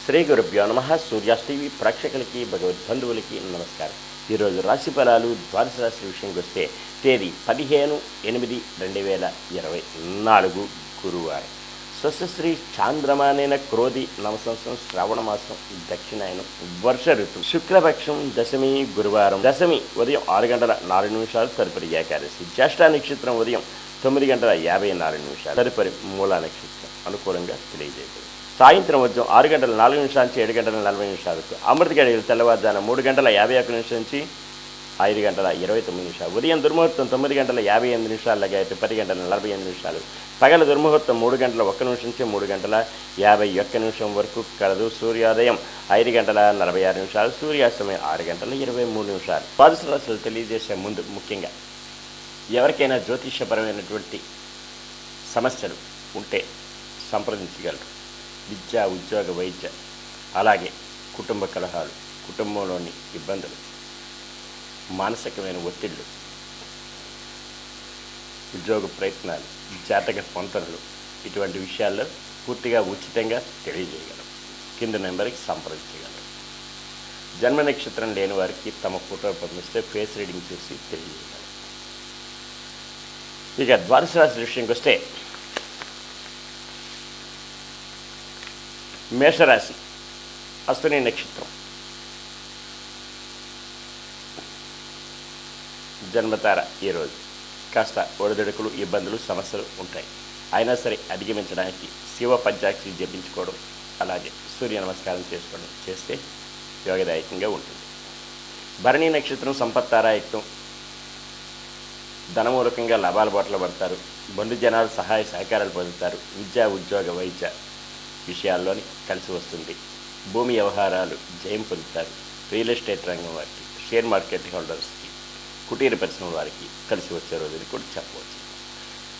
శ్రీ గురుభ్యో నమ. సూర్యాస్ టీవీ ప్రేక్షకులకి భగవద్బంధువులకి నమస్కారం. ఈరోజు రాశి ఫలాలు ద్వాదశ రాశి విషయంకి వస్తే తేదీ 15/8/2024 గురువారం. స్వస్యశ్రీ చాంద్రమానేన క్రోధి నవసంవత్సరం శ్రావణమాసం దక్షిణాయనం వర్ష ఋతువు శుక్లపక్షం దశమి గురువారం. దశమి ఉదయం 6:04 తదుపరి ఏకాదశి. జ్యేష్ఠ నక్షత్రం ఉదయం 9:54 తదుపరి మూలా నక్షత్రం అనుకూలంగా తెలియజేయబడింది. సాయంత్రం ఉదయం 6:04 నుంచి 7:40 అమృత గడియలు తెల్లవారుజామున 3:51 నుంచి 5:29. ఉదయం దుర్ముహూర్తం 9:58 లగాయతు 10:48. పగల దుర్ముహూర్తం 3:01 నుంచి 3:51 వరకు కలదు. సూర్యోదయం 5:46. సూర్యాస్తమయం 6:23. ద్వాదశ రాశులు తెలియజేసే ముందు ముఖ్యంగా ఎవరికైనా జ్యోతిష్యపరమైనటువంటి సమస్యలు ఉంటే సంప్రదించగలరు. విద్య, ఉద్యోగ, వైద్య, అలాగే కుటుంబ కలహాలు, కుటుంబంలోని ఇబ్బందులు, మానసికమైన ఒత్తిళ్లు, ఉద్యోగ ప్రయత్నాలు, జాతక పొంతనలు, ఇటువంటి విషయాల్లో పూర్తిగా ఉచితంగా తెలియజేయగలరు. కింద నెంబర్కి సంప్రదించగలరు. జన్మ నక్షత్రం లేని వారికి తమ ఫోటో పంపిస్తే ఫేస్ రీడింగ్ చేసి తెలియజేయగలరు. ఇక ద్వాదశ రాశి విషయంకి వస్తే మేషరాశి అశ్విని నక్షత్రం జన్మతార. ఈరోజు కాస్త ఒడిదుడుకులు, ఇబ్బందులు, సమస్యలు ఉంటాయి. అయినా సరే అధిగమించడానికి శివ పంచాక్షరి జపించుకోవడం, అలాగే సూర్య నమస్కారం చేసుకోవడం చేస్తే యోగదాయకంగా ఉంటుంది. భరణి నక్షత్రం సంపత్తారాయుక్తం. ధనమూలకంగా లాభాల బాటలో పడతారు. బంధు జనాలు సహాయ సహకారాలు పొందుతారు. విద్య, ఉద్యోగ, వైద్య విషయాల్లోని కలిసి వస్తుంది. భూమి వ్యవహారాలు జయం పొందుతారు. రియల్ ఎస్టేట్ రంగం వారికి, షేర్ మార్కెట్ హోల్డర్స్కి, కుటీర పరిశ్రమ వారికి కలిసి వచ్చే రోజుని కూడా చెప్పవచ్చు.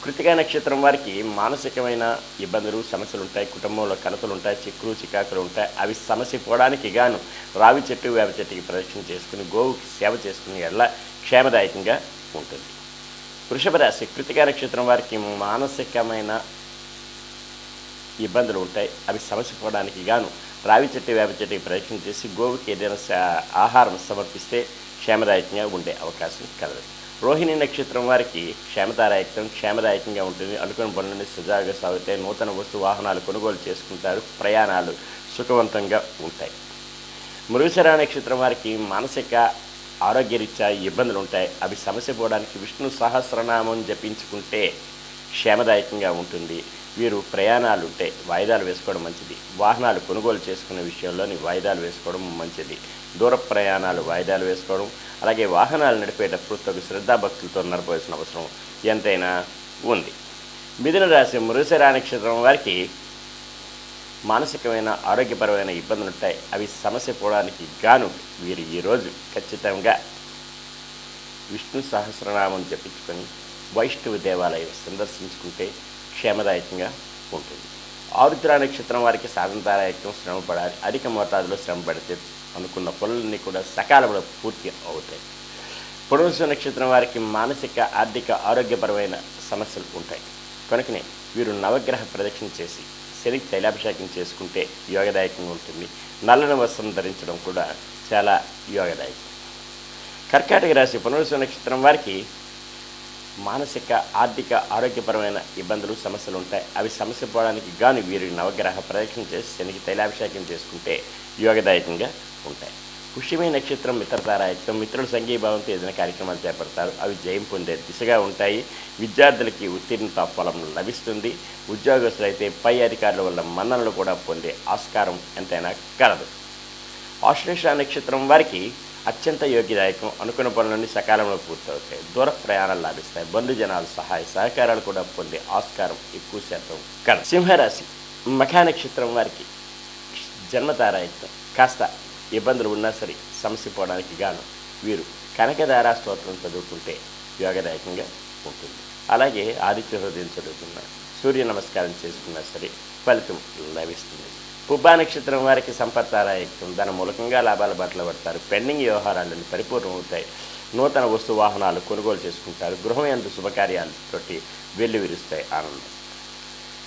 కృతికా నక్షత్రం వారికి మానసికమైన ఇబ్బందులు, సమస్యలు ఉంటాయి. కుటుంబంలో కలతలు ఉంటాయి. చిక్కులు, చికాకులు ఉంటాయి. అవి సమస్య పోవడానికి గాను రావి చెట్టు, వేప చెట్టుకి ప్రదక్షిణ చేసుకుని గోవుకి సేవ చేసుకుని ఎల్ల క్షేమదాయకంగా ఉంటుంది. వృషభ రాశి కృతికా నక్షత్రం వారికి మానసికమైన ఇబ్బందులు ఉంటాయి. అవి సమస్య పోవడానికి గాను రావి చెట్టు, వేప చెట్టుకి ప్రదక్షిణ చేసి గోవుకి ఏదైనా ఆహారం సమర్పిస్తే క్షేమదాయకంగా ఉండే అవకాశం కలదు. రోహిణి నక్షత్రం వారికి క్షేమదాయకంగా ఉంటుంది. అనుకున్న పనులన్నీ సజావుగా సాగుతాయి. నూతన వస్తు వాహనాలు కొనుగోలు చేసుకుంటారు. ప్రయాణాలు సుఖవంతంగా ఉంటాయి. మృగశిర నక్షత్రం వారికి మానసిక ఆరోగ్యరీత్యా ఇబ్బందులు ఉంటాయి. అవి సమస్య పోవడానికి విష్ణు సహస్రనామం జపించుకుంటే క్షేమదాయకంగా ఉంటుంది. వీరు ప్రయాణాలు ఉంటే వాయిదాలు వేసుకోవడం మంచిది. వాహనాలు కొనుగోలు చేసుకునే విషయంలోని వాయిదాలు వేసుకోవడం మంచిది. దూర ప్రయాణాలు వాయిదాలు వేసుకోవడం, అలాగే వాహనాలు నడిపేటప్పుడు తగు శ్రద్ధాభక్తులతో నడపవలసిన అవసరం ఎంతైనా ఉంది. మిథున రాశి మృగశిర నక్షత్రం వారికి మానసికమైన ఆరోగ్యపరమైన ఇబ్బందులు ఉంటాయి. అవి సమస్య పోవడానికి గాను వీరు ఈరోజు ఖచ్చితంగా విష్ణు సహస్రనామం జపించుకొని వైష్ణవ దేవాలయం సందర్శించుకుంటే క్షేమదాయకంగా ఉంటుంది. ఆరుద్ర నక్షత్రం వారికి సాధనదాయకం, శ్రమ పడాలి. అధిక మోతాదులో శ్రమ పడితే అనుకున్న పనులన్నీ కూడా సకాలంలో పూర్తి అవుతాయి. పునర్వసు నక్షత్రం వారికి మానసిక, ఆర్థిక, ఆరోగ్యపరమైన సమస్యలు ఉంటాయి. కనుకనే వీరు నవగ్రహ ప్రదక్షిణ చేసి శనికి తైలాభిషేకం చేసుకుంటే యోగదాయకంగా ఉంటుంది. నల్లని వస్త్రం ధరించడం కూడా చాలా యోగదాయకం. కర్కాటక రాశి పునర్వసు నక్షత్రం వారికి మానసిక, ఆర్థిక, ఆరోగ్యపరమైన ఇబ్బందులు, సమస్యలు ఉంటాయి. అవి సమస్య పోవడానికి గాను వీరు నవగ్రహ ప్రదక్షిణ చేసి శనికి తైలాభిషేకం చేసుకుంటే యోగదాయకంగా ఉంటాయి. పుష్యమి నక్షత్రం మిత్రతారాయుక్తం. మిత్రుల సంఘీభావంతో ఏదైనా కార్యక్రమాలు చేపడతారు. అవి జయం పొందే దిశగా ఉంటాయి. విద్యార్థులకి ఉత్తీర్ణత ఫలం లభిస్తుంది. ఉద్యోగస్తులైతే పై అధికారుల వల్ల మన్ననలు కూడా పొందే ఆస్కారం ఎంతైనా కలదు. ఆశ్లేష నక్షత్రం వారికి అత్యంత యోగ్యదాయకం. అనుకున్న పనులన్నీ సకాలంలో పూర్తవుతాయి. దూర ప్రయాణాలు లాభిస్తాయి. బంధుజనాలు సహాయ సహకారాలు కూడా పొందే ఆస్కారం ఎక్కువ శాతం కలదు. సింహరాశి మఖా నక్షత్రం వారికి జన్మతారాయుక్తం. కాస్త ఇబ్బందులు ఉన్నా సరే సమస్య పోవడానికి గాను వీరు కనకదారా స్తోత్రం చదువుకుంటే యోగదాయకంగా ఉంటుంది. అలాగే ఆదిత్య హృదయం చదువుకున్న, సూర్య నమస్కారం చేసుకున్నా సరే ఫలితం లభిస్తుంది. పుబ్బా నక్షత్రం వారికి సంపత్తారాయుక్తం. ధన మూలకంగా లాభాల బాటలో పడతారు. పెండింగ్ వ్యవహారాలన్నీ పరిపూర్ణమవుతాయి. నూతన వస్తు వాహనాలు కొనుగోలు చేసుకుంటారు. గృహం యందు శుభకార్యాలతోటి వెల్లి విరుస్తాయి ఆనందం.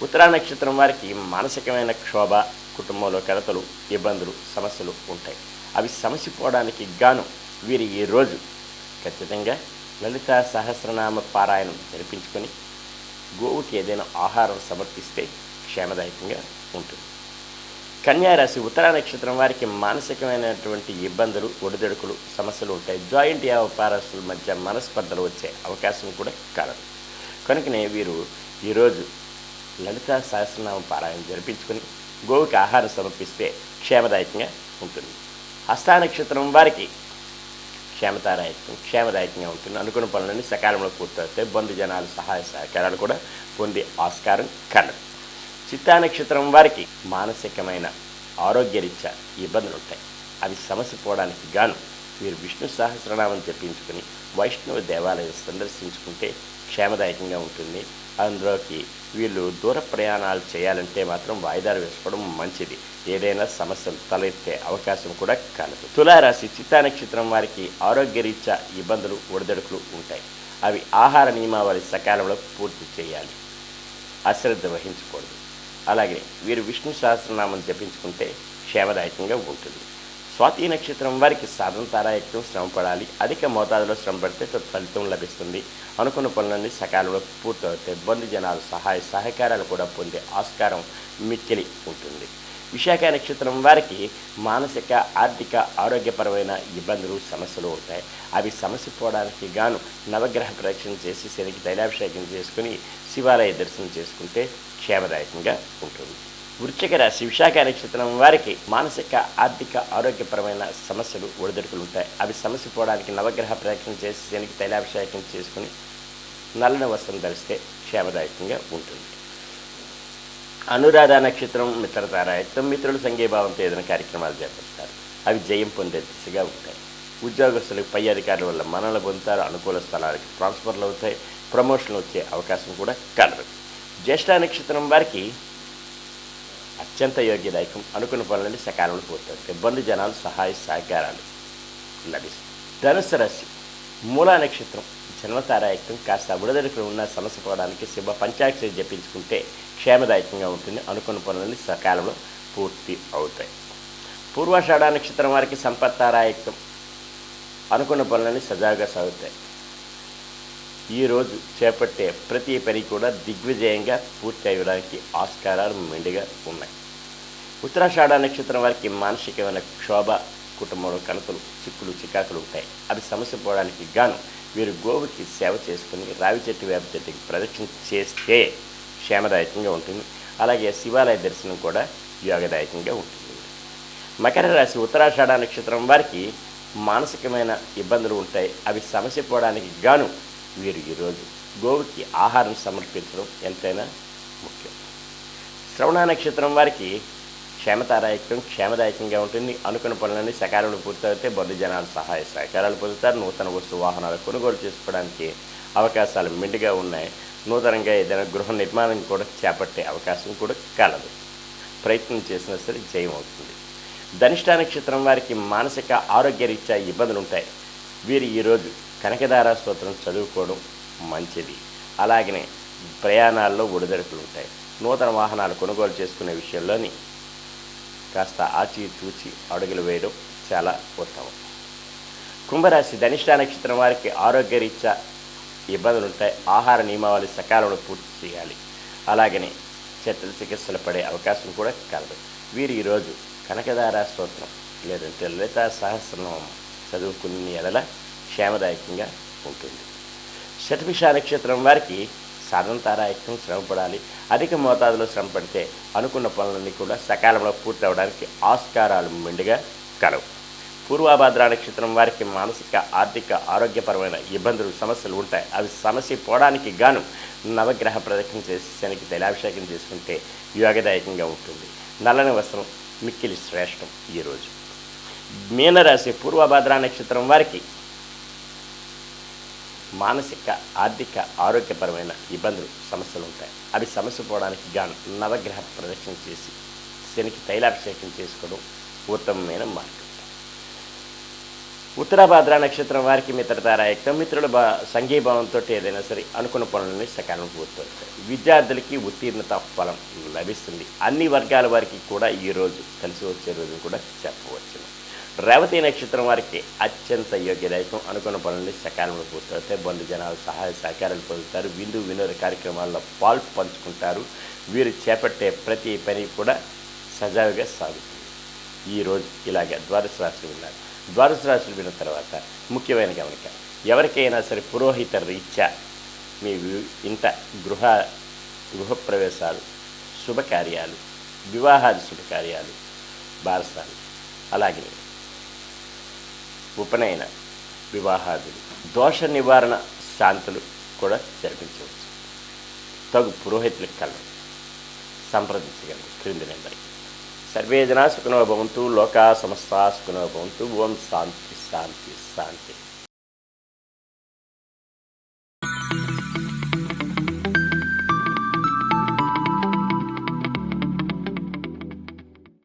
ఉత్తరా నక్షత్రం వారికి మానసికమైన క్షోభ, కుటుంబంలో కలతలు, ఇబ్బందులు, సమస్యలు ఉంటాయి. అవి సమసిపోవడానికి గాను వీరు ఈరోజు ఖచ్చితంగా లలితా సహస్రనామ పారాయణం జరిపించుకొని గోవుకి ఏదైనా ఆహారం సమర్పిస్తే క్షేమదాయకంగా ఉంటుంది. కన్యారాశి ఉత్తరా నక్షత్రం వారికి మానసికమైనటువంటి ఇబ్బందులు, ఒడిదొడుకులు, సమస్యలు ఉంటాయి. జాయింట్ వ్యాపారస్తుల మధ్య మనస్పర్ధలు వచ్చే అవకాశం కూడా కలదు. కనుకనే వీరు ఈరోజు లలితా సహస్రనామ పారాయణం జరిపించుకొని గోవుకి ఆహారం సమర్పిస్తే క్షేమదాయకంగా ఉంటుంది. హస్తా నక్షత్రం వారికి క్షేమదాయకంగా ఉంటుంది. అనుకున్న పనులన్నీ సకాలంలో పూర్తవుతాయి. బంధుజనాలు సహాయ సహకారాలు కూడా పొందే ఆస్కారం కలదు. చిత్తా నక్షత్రం వారికి మానసికమైన ఆరోగ్యరీత్యా ఇబ్బందులు ఉంటాయి. అవి సమసిపోవడానికి గాను వీరు విష్ణు సహస్రనామం జపించుకుని వైష్ణవ దేవాలయం సందర్శించుకుంటే క్షేమదాయకంగా ఉంటుంది. అందులోకి వీళ్ళు దూర ప్రయాణాలు చేయాలంటే మాత్రం వాయిదాలు వేసుకోవడం మంచిది. ఏదైనా సమస్యలు తలెత్తే అవకాశం కూడా కలదు. తులారాశి చిత్తా నక్షత్రం వారికి ఆరోగ్యరీత్యా ఇబ్బందులు, ఒడిదొడుకులు ఉంటాయి. అవి ఆహార నియమావళి సకాలంలో పూర్తి చేయాలి. అశ్రద్ధ వహించకూడదు. అలాగే వీరు విష్ణు సహస్రనామం జపించుకుంటే క్షేమదాయకంగా ఉంటుంది. స్వాతి నక్షత్రం వారికి సాధన తారాయత్నం శ్రమపడాలి. అధిక మోతాదులో శ్రమపడితే ఫలితం లభిస్తుంది. అనుకున్న పనులన్నీ సకాలంలో పూర్తవుతాయి. బంధుజనాలు సహాయ సహకారాలు కూడా పొందే ఆస్కారం మిక్కిలి ఉంటుంది. విశాఖ నక్షత్రం వారికి మానసిక, ఆర్థిక, ఆరోగ్యపరమైన ఇబ్బందులు, సమస్యలు ఉంటాయి. అవి సమసిపోవడానికి గాను నవగ్రహ ప్రదక్షిణ చేసి శనికి తైలాభిషేకం చేసుకుని శివాలయ దర్శనం చేసుకుంటే క్షేమదాయకంగా ఉంటుంది. వృశ్చిక రాశి విశాఖ నక్షత్రం వారికి మానసిక, ఆర్థిక, ఆరోగ్యపరమైన సమస్యలు, ఒడిదొడుకులు ఉంటాయి. అవి సమసిపోవడానికి నవగ్రహ ప్రదక్షిణ చేసి శనికి తైలాభిషేకం చేసుకుని నల్లని వస్త్రం ధరిస్తే క్షేమదాయకంగా ఉంటుంది. అనురాధ నక్షత్రం మిత్రతారాయత్వం. మిత్రులు సంఘీభావంతో ఏదైనా కార్యక్రమాలు చేపడతారు. అవి జయం పొందే దిశగా ఉంటాయి. ఉద్యోగస్తులకు పై అధికారుల వల్ల మన్ననలు పొందుతారు. అనుకూల స్థలాలకు ట్రాన్స్ఫర్లు అవుతాయి. ప్రమోషన్లు వచ్చే అవకాశం కూడా కలదు. జ్యేష్ఠ నక్షత్రం వారికి అత్యంత యోగ్యదాయకం. అనుకున్న పనులన్నీ సకాలంలో పూర్తవుతాయి. బంధుజనాలు సహాయ సహకారాలు లభిస్తాయి. ధనుస్సు రాశి మూలా నక్షత్రం జన్మతారాయకం. కాస్త విడదడుకులు ఉన్న సమస్య పోవడానికి శివ పంచాక్షరి జపించుకుంటే క్షేమదాయకంగా ఉంటుంది. అనుకున్న పనులన్నీ సకాలంలో పూర్తి అవుతాయి. పూర్వాషాఢ నక్షత్రం వారికి సంపత్తారాయకం. అనుకున్న పనులన్నీ సజావుగా సాగుతాయి. ఈరోజు చేపట్టే ప్రతి పని కూడా దిగ్విజయంగా పూర్తి అయ్యడానికి ఆస్కారాలు మెండుగా ఉన్నాయి. ఉత్తరాషాఢ నక్షత్రం వారికి మానసికమైన క్షోభ, కుటుంబంలో కలతలు, చిక్కులు, చికాకులు ఉంటాయి. అవి సమస్య పోవడానికి గాను వీరు గోవుకి సేవ చేసుకుని రావి చెట్టు, వేప చెట్టుకి ప్రదక్షిణ చేస్తే క్షేమదాయకంగా ఉంటుంది. అలాగే శివాలయ దర్శనం కూడా యోగదాయకంగా ఉంటుంది. మకర రాశి ఉత్తరాషాఢ నక్షత్రం వారికి మానసికమైన ఇబ్బందులు ఉంటాయి. అవి సమస్య పోవడానికి గాను వీరు ఈరోజు గోవుకి ఆహారం సమర్పించడం ఎంతైనా ముఖ్యం. శ్రవణ నక్షత్రం వారికి క్షేమదాయకంగా ఉంటుంది. అనుకున్న పనులన్నీ సకాలంలో పూర్తయితే బంధుజనాలు సహాయ సహకారాలు పొందుతారు. నూతన వస్తు వాహనాలు కొనుగోలు చేసుకోవడానికి అవకాశాలు మెండుగా ఉన్నాయి. నూతనంగా ఏదైనా గృహ నిర్మాణం కూడా చేపట్టే అవకాశం కూడా కలదు. ప్రయత్నం చేసినా సరే జయం అవుతుంది. ధనిష్ట నక్షత్రం వారికి మానసిక, ఆరోగ్యరీత్యా ఇబ్బందులు ఉంటాయి. వీరు ఈరోజు కనకదార స్తోత్రం చదువుకోవడం మంచిది. అలాగనే ప్రయాణాల్లో ఒడిదొడుకులు ఉంటాయి. నూతన వాహనాలు కొనుగోలు చేసుకునే విషయంలోని కాస్త ఆచితూచి అడుగులు వేయడం చాలా ఉత్తమం. కుంభరాశి ధనిష్ట నక్షత్రం వారికి ఆరోగ్యరీత్యా ఇబ్బందులు ఉంటాయి. ఆహార నియమావళి సకాలంలో పూర్తి చేయాలి. అలాగనే చెట్ల చికిత్సలు పడే అవకాశం కూడా కలదు. వీరు ఈరోజు కనకదార స్తోత్రం లేదంటే లలితా సహస్రనామం చదువుకునే ఎడల క్షేమదాయకంగా ఉంటుంది. శతభిష నక్షత్రం వారికి సాధన తారాయకం శ్రమపడాలి. అధిక మోతాదులో శ్రమపడితే అనుకున్న పనులన్నీ కూడా సకాలంలో పూర్తి అవడానికి ఆస్కారాలు మెండుగా కలవు. పూర్వభద్ర నక్షత్రం వారికి మానసిక, ఆర్థిక, ఆరోగ్యపరమైన ఇబ్బందులు, సమస్యలు ఉంటాయి. అవి సమస్య పోవడానికి గాను నవగ్రహ ప్రదక్షిణ చేసి శనికి తైలాభిషేకం చేసుకుంటే యోగదాయకంగా ఉంటుంది. నల్లని వస్త్రం మిక్కిలి శ్రేష్టం. ఈరోజు మీనరాశి పూర్వభద్ర నక్షత్రం వారికి మానసిక, ఆర్థిక, ఆరోగ్యపరమైన ఇబ్బందులు, సమస్యలు ఉంటాయి. అవి సమస్య పోవడానికి గాను నవగ్రహ ప్రదక్షిణ చేసి శనికి తైలాభిషేకం చేసుకోవడం ఉత్తమమైన మార్గం. ఉత్తరాభాద్ర నక్షత్రం వారికి మిత్రతారాయక్తం, మిత్రుల సంఘీభావంతో ఏదైనా సరే అనుకున్న పనులని సకాలం పూర్తవుతాయి. విద్యార్థులకి ఉత్తీర్ణత ఫలం లభిస్తుంది. అన్ని వర్గాల వారికి కూడా ఈరోజు కలిసి వచ్చే రోజు కూడా చెప్పవచ్చును. రేవతి నక్షత్రం వారికి అత్యంత యోగ్యదాయకం, అనుకున్న పనులని సకాలంలో పూర్తవుతాయి. బంధు జనాలు సహాయ సహకారాలు పొందుతారు. వినోద కార్యక్రమాల్లో పాలు పంచుకుంటారు. వీరు చేపట్టే ప్రతి పని కూడా సజావుగా సాగుతుంది. ఈరోజు ఇలాగే ద్వాదశ రాశులు విన్నారు. ద్వాదశ రాశులు విన్న తర్వాత ముఖ్యమైన గమనిక, ఎవరికైనా సరే పురోహిత రీత్యా మీ ఇంట గృహప్రవేశాలు, శుభకార్యాలు, వివాహాది శుభకార్యాలు, బారసాలు, అలాగే ఉపనయన వివాహాదులు, దోష నివారణ శాంతులు కూడా జరిపించవచ్చు. తగు పురోహితులకు కలరు సంప్రదించగలరు క్రింది నెంబర్కి. సర్వే జనా సుఖినో భవంతు, లోకా సమస్తా సుఖినో భవంతు. ఓం శాంతి శాంతి శాంతి.